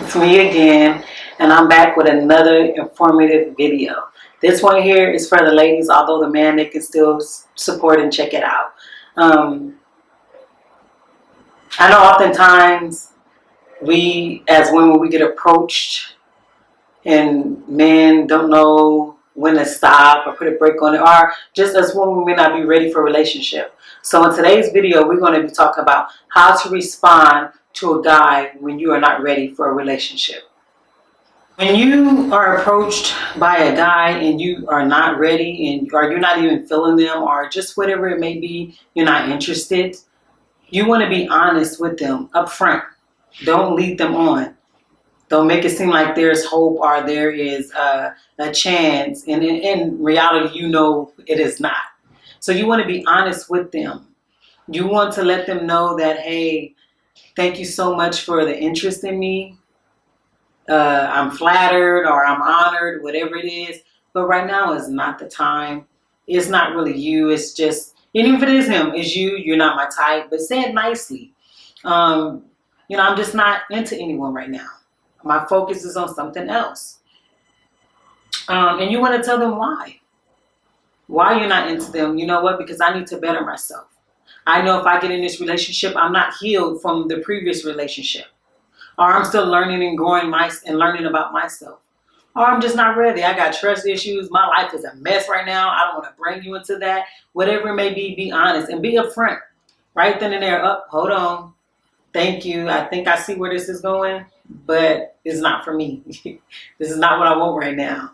It's me again, and I'm back with another informative video. This one here is for the ladies, although the man, they can still support and check it out. I know oftentimes we, as women, we get approached and men don't know when to stop or put a break on it, or just as women, we may not be ready for a relationship. So in today's video, we're going to be talking about how to respond to a guy when you are not ready for a relationship. When you are approached by a guy and you are not ready, or you're not even feeling them, or just whatever it may be, you're not interested, you want to be honest with them up front. Don't lead them on. Don't make it seem like there's hope or there is a chance. And in reality, you know it is not. So you want to be honest with them. You want to let them know that, hey, thank you so much for the interest in me. I'm flattered or I'm honored, whatever it is. But right now is not the time. It's not really you. It's just, and even if it is him, it's you. You're not my type. But say it nicely. I'm just not into anyone right now. My focus is on something else. And you want to tell them why. Why you're not into them. You know what? Because I need to better myself. I know if I get in this relationship, I'm not healed from the previous relationship. Or I'm still learning and growing and learning about myself. Or I'm just not ready. I got trust issues. My life is a mess right now. I don't want to bring you into that. Whatever it may be honest and be upfront. Right then and there. Hold on. Thank you. I think I see where this is going, but it's not for me. This is not what I want right now.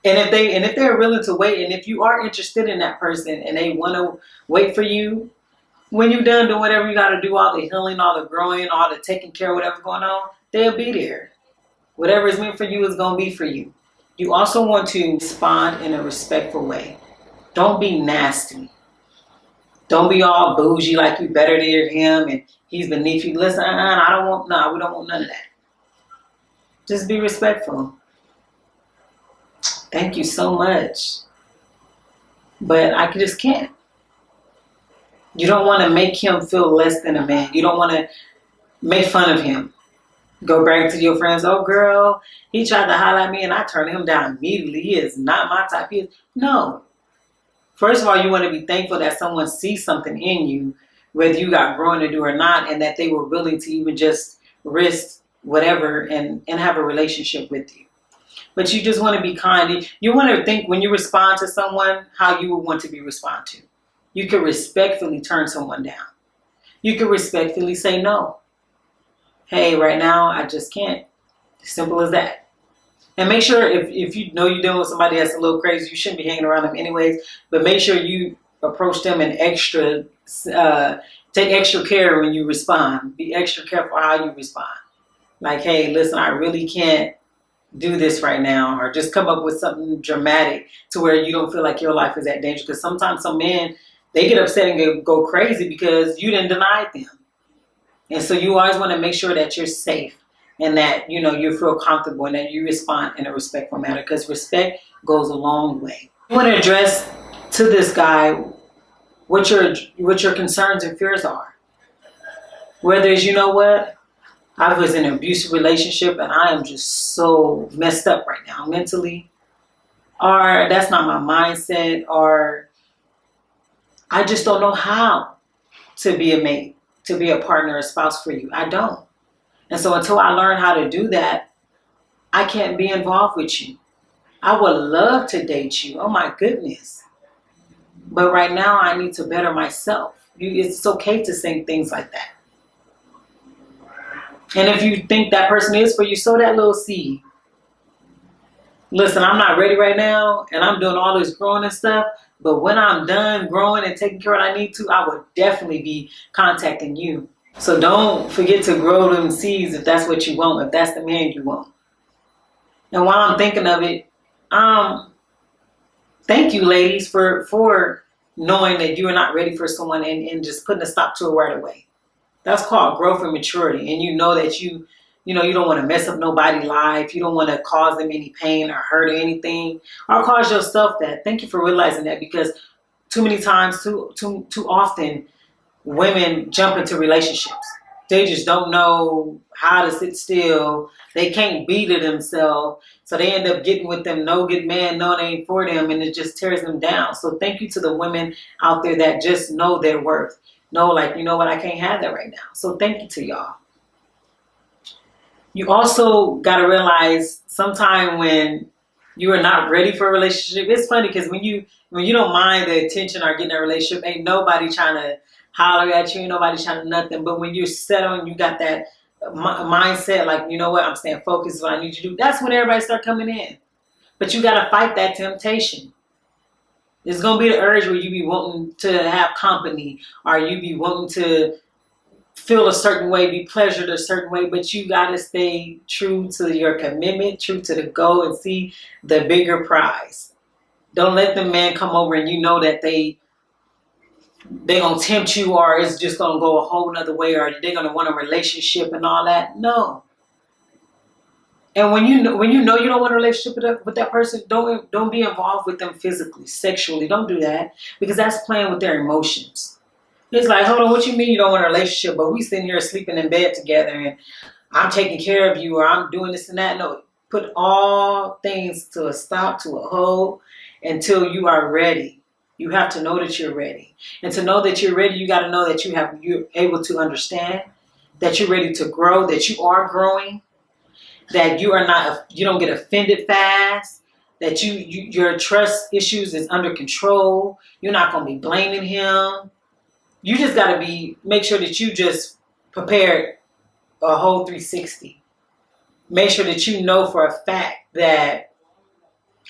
And if they're willing to wait, and if you are interested in that person and they want to wait for you, when you're done doing whatever you got to do, all the healing, all the growing, all the taking care of whatever's going on, they'll be there. Whatever is meant for you is going to be for you. You also want to respond in a respectful way. Don't be nasty. Don't be all bougie like you better than him and he's beneath you. Listen, we don't want none of that. Just be respectful. Thank you so much. But I just can't. You don't want to make him feel less than a man. You don't want to make fun of him. Go back to your friends. Oh, girl, he tried to holler at me and I turned him down immediately. He is not my type. No. First of all, you want to be thankful that someone sees something in you, whether you got growing to do or not, and that they were willing to even just risk whatever and have a relationship with you. But you just want to be kind. You want to think when you respond to someone how you would want to be responded to. You can respectfully turn someone down. You can respectfully say no. Hey, right now, I just can't. Simple as that. And make sure if you know you're dealing with somebody that's a little crazy, you shouldn't be hanging around them anyways. But make sure you approach them and take extra care when you respond. Be extra careful how you respond. Like, hey, listen, I really can't do this right now. Or just come up with something dramatic to where you don't feel like your life is that dangerous. Because sometimes some men, they get upset and go crazy because you didn't deny them. And so you always want to make sure that you're safe and that, you feel comfortable and that you respond in a respectful manner, because respect goes a long way. You want to address to this guy what your concerns and fears are. Whether it's, I was in an abusive relationship and I am just so messed up right now mentally, or that's not my mindset, or I just don't know how to be a mate, to be a partner, a spouse for you. I don't. And so until I learn how to do that, I can't be involved with you. I would love to date you. Oh my goodness. But right now I need to better myself. It's okay to say things like that. And if you think that person is for you, sow that little seed. Listen, I'm not ready right now and I'm doing all this growing and stuff. But when I'm done growing and taking care of what I need to, I would definitely be contacting you. So don't forget to grow them seeds if that's what you want, if that's the man you want. And while I'm thinking of it, thank you, ladies, for knowing that you are not ready for someone and just putting a stop to it right away. That's called growth and maturity. And you know that you don't want to mess up nobody's life. You don't want to cause them any pain or hurt or anything, or cause yourself that. Thank you for realizing that, because too many times, too often, women jump into relationships. They just don't know how to sit still. They can't be to themselves. So they end up getting with them no good man, no, they ain't for them, and it just tears them down. So thank you to the women out there that just know their worth. Know, like, you know what, I can't have that right now. So thank you to y'all. You also got to realize sometime when you are not ready for a relationship, it's funny because when you don't mind the attention or getting a relationship, ain't nobody trying to holler at you, ain't nobody trying to nothing. But when you're set on, you got that mindset, like, you know what, I'm staying focused, what I need you to do. That's when everybody start coming in. But you got to fight that temptation. There's going to be the urge where you be wanting to have company, or you be wanting to feel a certain way, be pleasured a certain way, but you got to stay true to your commitment, true to the goal, and see the bigger prize. Don't let the man come over and you know that they gonna tempt you, or it's just gonna go a whole nother way, or they're gonna want a relationship and all that. No. And when you know you don't want a relationship with that person, don't be involved with them physically, sexually. Don't do that, because that's playing with their emotions. It's like, hold on, what you mean you don't want a relationship, but we sitting here sleeping in bed together and I'm taking care of you, or I'm doing this and that. No, put all things to a stop, to a hold, until you are ready. You have to know that you're ready. And to know that you're ready, you got to know that you're able to understand, that you're ready to grow, that you are growing, that you don't get offended fast, that your trust issues is under control. You're not going to be blaming him. You just got to make sure that you just prepared a whole 360. Make sure that you know for a fact that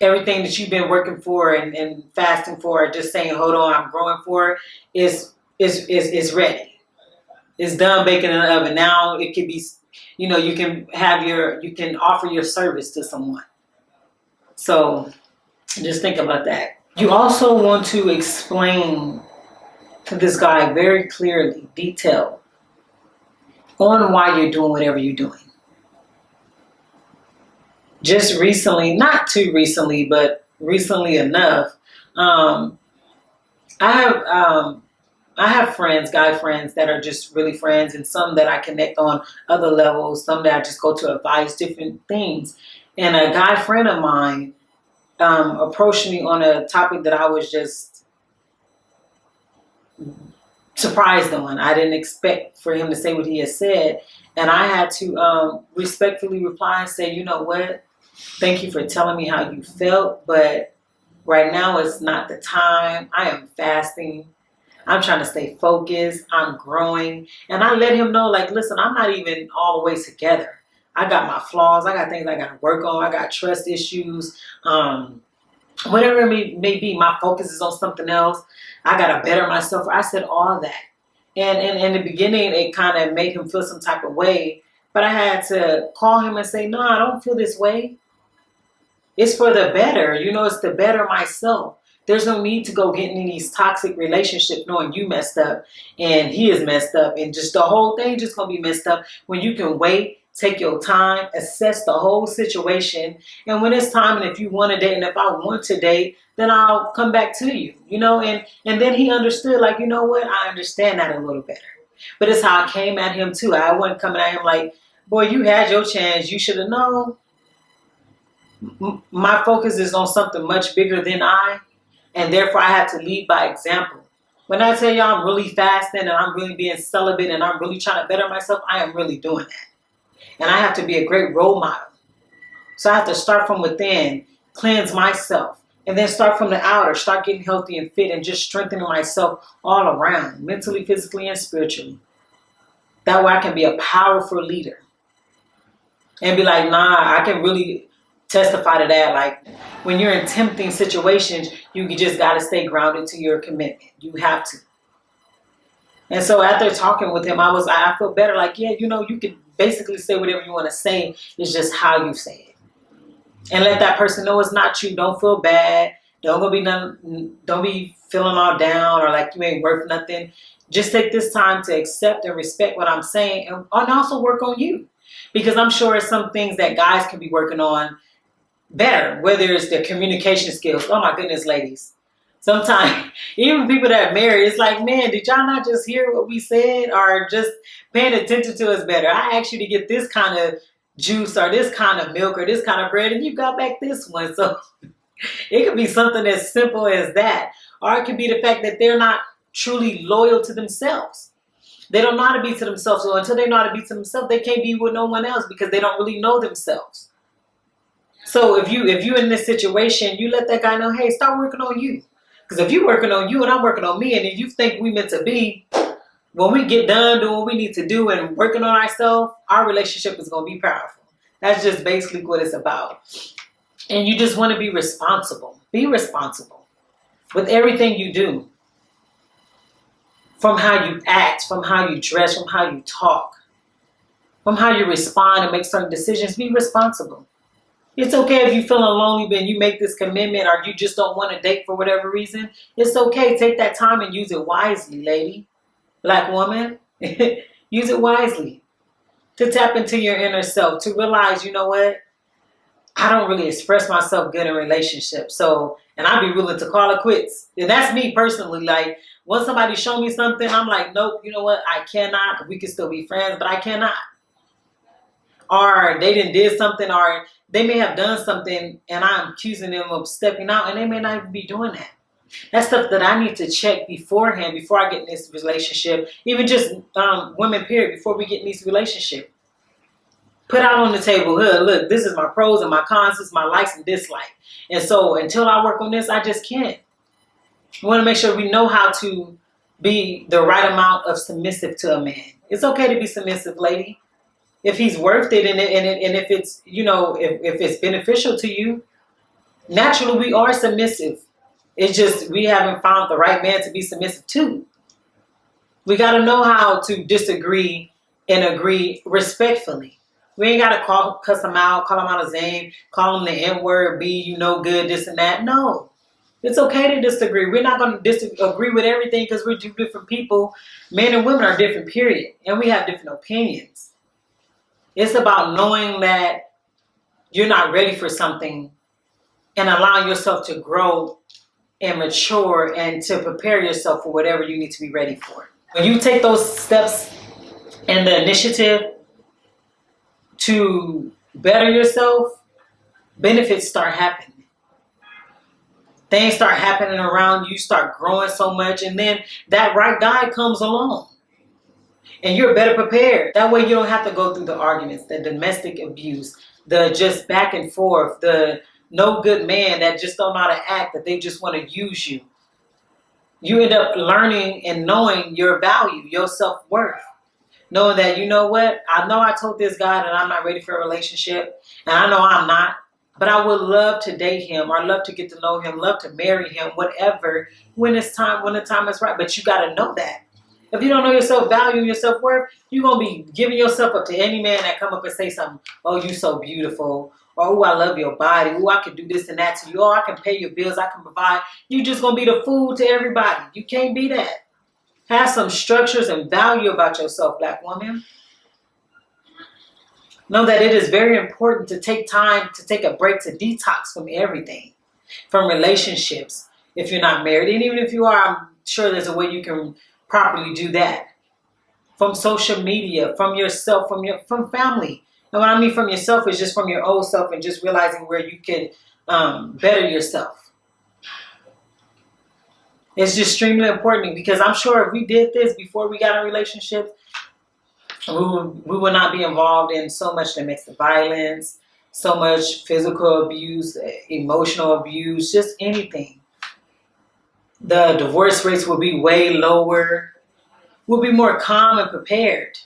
everything that you've been working for and fasting for, just saying, hold on, I'm growing for, is ready. It's done baking in the oven. Now it can be, you can offer your service to someone. So just think about that. You also want to explain to this guy very clearly, detailed, on why you're doing whatever you're doing. Just recently, not too recently, but recently enough, I have friends, guy friends, that are just really friends, and some that I connect on other levels, some that I just go to advise different things. And a guy friend of mine approached me on a topic that I was just surprised on. I didn't expect for him to say what he had said. And I had to respectfully reply and say, you know what? Thank you for telling me how you felt, but right now it's not the time. I am fasting. I'm trying to stay focused. I'm growing. And I let him know, like, listen, I'm not even all the way together. I got my flaws. I got things I got to work on. I got trust issues. Whatever it may be, my focus is on something else. I got to better myself. I said all that. And in the beginning, it kind of made him feel some type of way. But I had to call him and say, no, I don't feel this way. It's for the better. It's to better myself. There's no need to go getting in these toxic relationships knowing you messed up and he is messed up. And just the whole thing just going to be messed up when you can wait, take your time, assess the whole situation. And when it's time, and if you want to date, and if I want to date, then I'll come back to you, and then he understood, like, you know what? I understand that a little better. But it's how I came at him too. I wasn't coming at him like, boy, you had your chance. You should have known. My focus is on something much bigger than I, and therefore I have to lead by example. When I tell y'all I'm really fasting and I'm really being celibate and I'm really trying to better myself, I am really doing that. And I have to be a great role model. So I have to start from within, cleanse myself, and then start from the outer, start getting healthy and fit and just strengthening myself all around, mentally, physically, and spiritually. That way I can be a powerful leader. And be like, nah, I can really testify to that. Like, when you're in tempting situations, you just got to stay grounded to your commitment. You have to. And so after talking with him, I feel better. Like, yeah, you can basically say whatever you want to say. It's just how you say it. And let that person know it's not you. Don't feel bad. Don't be feeling all down or like you ain't worth nothing. Just take this time to accept and respect what I'm saying, and also work on you. Because I'm sure it's some things that guys can be working on better, whether it's their communication skills. Oh my goodness, ladies. Sometimes, even people that are married, it's like, man, did y'all not just hear what we said or just paying attention to us better? I asked you to get this kind of juice or this kind of milk or this kind of bread and you got back this one. So it could be something as simple as that. Or it could be the fact that they're not truly loyal to themselves. They don't know how to be to themselves. So until they know how to be to themselves, they can't be with no one else because they don't really know themselves. So if you're in this situation, you let that guy know, hey, start working on you. Because if you're working on you and I'm working on me, and if you think we meant to be, when we get done doing what we need to do and working on ourselves, our relationship is going to be powerful. That's just basically what it's about. And you just want to be responsible. Be responsible with everything you do. From how you act, from how you dress, from how you talk, from how you respond and make certain decisions. Be responsible. It's okay if you're feeling lonely, but you make this commitment or you just don't want to date for whatever reason. It's okay. Take that time and use it wisely, lady. Black woman. Use it wisely. To tap into your inner self. To realize, you know what? I don't really express myself good in relationships. So, and I'd be willing to call it quits. And that's me personally. Like, once somebody show me something, I'm like, nope, you know what? I cannot. We can still be friends, but I cannot. Or they did something, or they may have done something and I'm accusing them of stepping out and they may not even be doing that. That's stuff that I need to check beforehand, before I get in this relationship. Even just women, period, before we get in this relationship. Put out on the table, hey, look, this is my pros and my cons, this is my likes and dislikes. And so until I work on this, I just can't. We want to make sure we know how to be the right amount of submissive to a man. It's okay to be submissive, lady. If he's worth it and if it's, you know, if it's beneficial to you, naturally we are submissive. It's just we haven't found the right man to be submissive to. We got to know how to disagree and agree respectfully. We ain't got to cuss him out, call him out his name, call him the N-word, be you no good, this and that. No. It's okay to disagree. We're not going to disagree with everything because we're two different people. Men and women are different, period. And we have different opinions. It's about knowing that you're not ready for something and allowing yourself to grow and mature and to prepare yourself for whatever you need to be ready for. When you take those steps and the initiative to better yourself, benefits start happening. Things start happening around you, start growing so much, and then that right guy comes along. And you're better prepared. That way you don't have to go through the arguments, the domestic abuse, the just back and forth, the no good man that just don't know how to act, that they just want to use you. You end up learning and knowing your value, your self-worth. Knowing that, you know what, I know I told this guy that I'm not ready for a relationship, and I know I'm not, but I would love to date him, or love to get to know him, love to marry him, whatever, when the time is right. But you got to know that. If you don't know your self-value and your self-worth, you're going to be giving yourself up to any man that come up and say something. Oh, you so beautiful. Or, oh, I love your body. Oh, I can do this and that to you. Oh, I can pay your bills. I can provide. You just going to be the fool to everybody. You can't be that. Have some structures and value about yourself, black woman. Know that it is very important to take time to take a break, to detox from everything, from relationships, if you're not married. And even if you are, I'm sure there's a way you can properly do that. From social media, from yourself, from family. And what I mean from yourself is just from your old self, and just realizing where you can better yourself. It's just extremely important, because I'm sure if we did this before we got in relationships, we would not be involved in so much domestic violence, so much physical abuse, emotional abuse, just anything. The divorce rates will be way lower. We'll be more calm and prepared,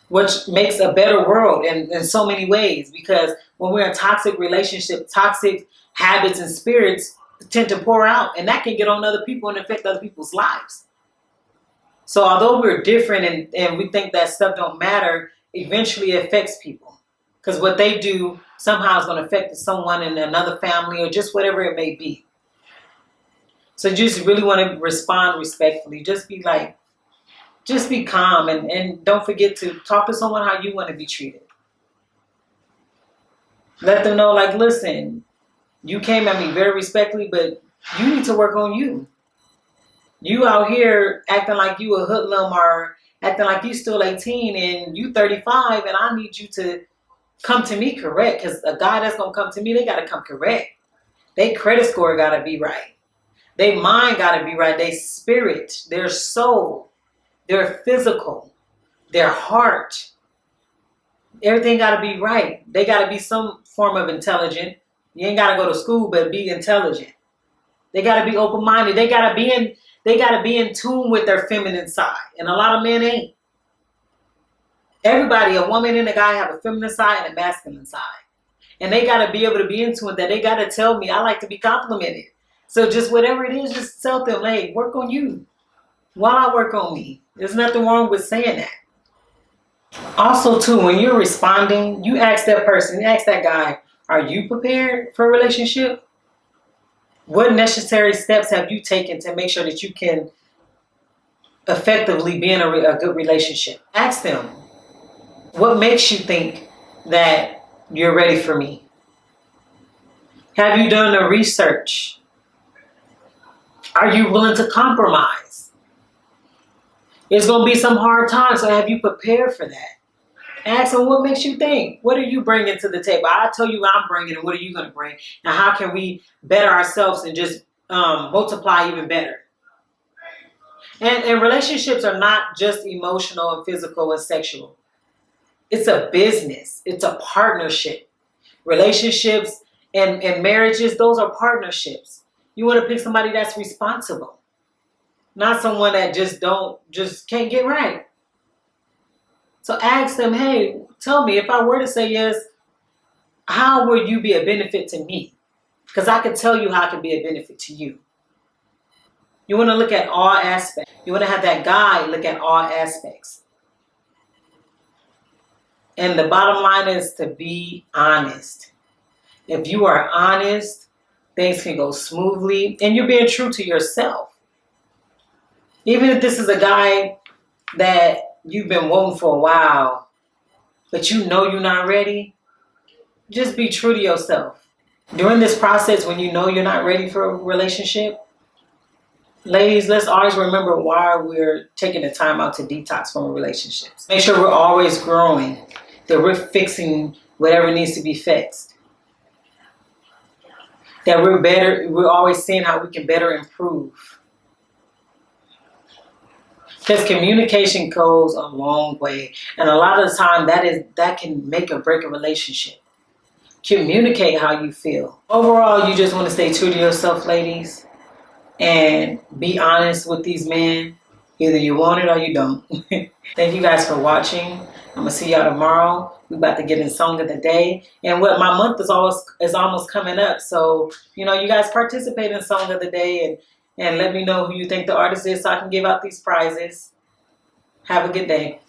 which makes a better world in so many ways. Because when we're in a toxic relationship, toxic habits and spirits tend to pour out, and that can get on other people and affect other people's lives. So although we're different and we think that stuff don't matter, eventually it affects people. Because what they do somehow is going to affect someone in another family or just whatever it may be. So you just really want to respond respectfully. Just be calm, and don't forget to talk to someone how you want to be treated. Let them know, like, listen, you came at me very respectfully, but You need to work on you. You out here acting like you a hoodlum or acting like you still 18 and you 35, and I need you to come to me correct, because a guy that's going to come to me, they got to come correct. They credit score got to be right. They mind got to be right. They spirit, their soul, their physical, their heart. Everything got to be right. They got to be some form of intelligent. You ain't got to go to school, but be intelligent. They got to be open-minded. They got to be in tune with their feminine side. And a lot of men ain't. Everybody, a woman and a guy, have a feminine side and a masculine side. And they got to be able to be into it. That they got to tell me, I like to be complimented. So just whatever it is, just tell them, hey, work on you while I work on me. There's nothing wrong with saying that. Also, too, when you're responding, you ask that person, you ask that guy, are you prepared for a relationship? What necessary steps have you taken to make sure that you can effectively be in a good relationship? Ask them, what makes you think that you're ready for me? Have you done the research? Are you willing to compromise? There's going to be some hard times, so have you prepared for that? Ask them, what makes you think? What are you bringing to the table? I'll tell you what I'm bringing, and what are you going to bring? And how can we better ourselves and just multiply even better? And relationships are not just emotional and physical and sexual. It's a business. It's a partnership. Relationships and marriages, those are partnerships. You want to pick somebody that's responsible, not someone that just can't get right. So ask them, hey, tell me, if I were to say yes, how would you be a benefit to me? Because I can tell you how I can be a benefit to you. You want to look at all aspects. You want to have that guy look at all aspects. And the bottom line is to be honest. If you are honest, things can go smoothly, and you're being true to yourself. Even if this is a guy that you've been wanting for a while, but you know you're not ready, just be true to yourself. During this process, when you know you're not ready for a relationship, ladies, let's always remember why we're taking the time out to detox from relationships. Make sure we're always growing, that we're fixing whatever needs to be fixed, that we're always seeing how we can better improve. Because communication goes a long way. And a lot of the time that can make or break a relationship. Communicate how you feel. Overall, you just want to stay true to yourself, ladies, and be honest with these men. Either you want it or you don't. Thank you guys for watching. I'm going to see y'all tomorrow. We're about to get in Song of the Day. And what my month is almost coming up. So, you guys participate in Song of the Day and let me know who you think the artist is so I can give out these prizes. Have a good day.